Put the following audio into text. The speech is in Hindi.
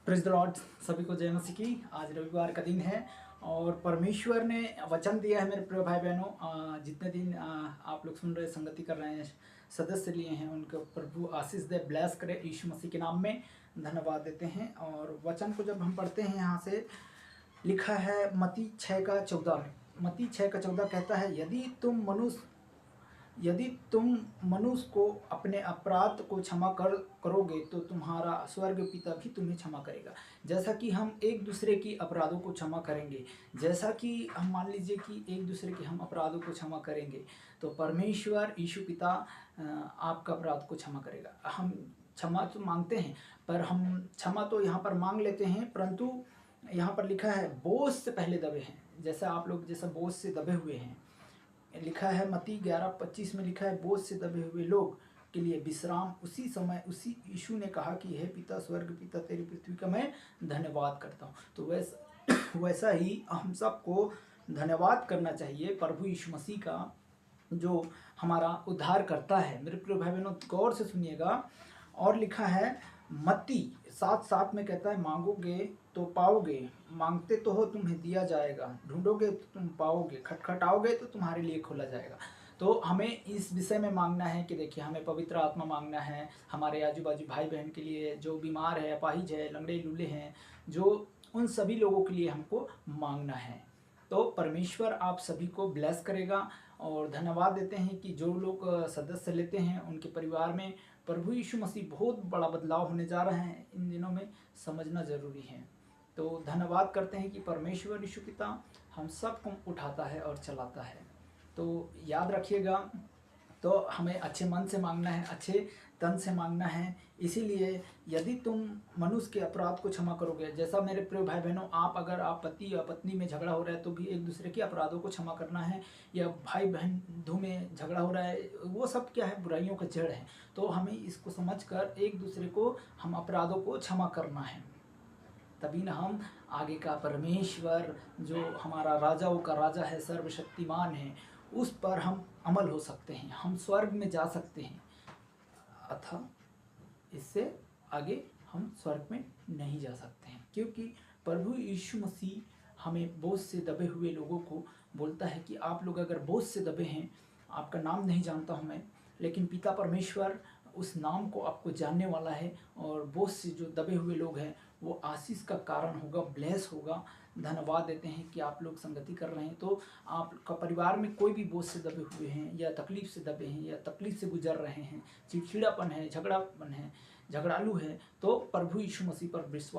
Praise the Lord. सभी को जय मसीह की। आज रविवार का दिन है और परमेश्वर ने वचन दिया है मेरे प्रिय भाई बहनों। जितने दिन आप लोग सुन रहे संगति कर रहे हैं, सदस्य लिए हैं, उनके प्रभु आशीष दे, ब्लेस करे यीशु मसीह के नाम में धन्यवाद देते हैं। और वचन को जब हम पढ़ते हैं, यहाँ से लिखा है मत्ती 6:14 में। मत्ती 6:14 कहता है, यदि तुम मनुष्य को अपने अपराध को क्षमा करोगे तो तुम्हारा स्वर्ग पिता भी तुम्हें क्षमा करेगा। जैसा कि हम एक दूसरे की अपराधों को क्षमा करेंगे, जैसा कि हम मान लीजिए कि एक दूसरे के हम अपराधों को क्षमा करेंगे, तो परमेश्वर यीशु पिता आपका अपराध को क्षमा करेगा। हम क्षमा तो मांगते हैं, पर हम क्षमा तो यहाँ पर मांग लेते हैं, परंतु यहाँ पर लिखा है बोझ से पहले दबे हैं। जैसा आप लोग जैसा बोझ से दबे हुए हैं, लिखा है मत्ती 11:25 में लिखा है, बोझ से दबे हुए लोग के लिए विश्राम। उसी समय उसी यीशु ने कहा कि हे पिता, स्वर्ग पिता, तेरी पृथ्वी का मैं धन्यवाद करता हूँ। तो वैसा ही हम सबको धन्यवाद करना चाहिए प्रभु यीशु मसीह का, जो हमारा उद्धार करता है। मेरे प्रिय भाई बहनों, गौर से सुनिएगा। और लिखा है मत्ती 7:7 में कहता है, मांगोगे तो पाओगे, मांगते तो हो तुम्हें दिया जाएगा, ढूंढोगे तो तुम पाओगे, खटखटाओगे तो तुम्हारे लिए खोला जाएगा। तो हमें इस विषय में मांगना है कि देखिए, हमें पवित्र आत्मा मांगना है हमारे आजू बाजू भाई बहन के लिए, जो बीमार है, अपाहिज है, लंगड़े लूले हैं, जो उन सभी लोगों के लिए हमको मांगना है। तो परमेश्वर आप सभी को ब्लेस करेगा। और धन्यवाद देते हैं कि जो लोग सदस्य लेते हैं, उनके परिवार में प्रभु यीशु मसीह बहुत बड़ा बदलाव होने जा रहे हैं इन दिनों में, समझना ज़रूरी है। तो धन्यवाद करते हैं कि परमेश्वर यीशु पिता हम सबको उठाता है और चलाता है। तो याद रखिएगा, तो हमें अच्छे मन से मांगना है, अच्छे तन से मांगना है। इसीलिए यदि तुम मनुष्य के अपराध को क्षमा करोगे, जैसा मेरे प्रिय भाई बहनों, अगर आप पति या पत्नी में झगड़ा हो रहा है तो भी एक दूसरे के अपराधों को क्षमा करना है। या भाई बहनों में झगड़ा हो रहा है, वो सब क्या है, बुराइयों का जड़ है। तो हमें इसको समझकर एक दूसरे को हम अपराधों को क्षमा करना है, तभी ना हम आगे का परमेश्वर, जो हमारा राजाओं का राजा है, सर्वशक्तिमान है, उस पर हम अमल हो सकते हैं, हम स्वर्ग में जा सकते हैं। अतः इससे आगे हम स्वर्ग में नहीं जा सकते हैं, क्योंकि प्रभु यीशु मसीह हमें बोझ से दबे हुए लोगों को बोलता है कि आप लोग अगर बोझ से दबे हैं, आपका नाम नहीं जानता हूँ मैं, लेकिन पिता परमेश्वर उस नाम को आपको जानने वाला है। और बोझ से जो दबे हुए लोग हैं, वो आशीष का कारण होगा, ब्लेस होगा। धन्यवाद देते हैं कि आप लोग संगति कर रहे हैं। तो आपका परिवार में कोई भी बोझ से दबे हुए हैं, या तकलीफ से दबे हैं, या तकलीफ से गुजर रहे हैं, चिड़चिड़ापन है, झगड़ापन है, झगड़ालू है, तो प्रभु यीशु मसीह पर विश्वास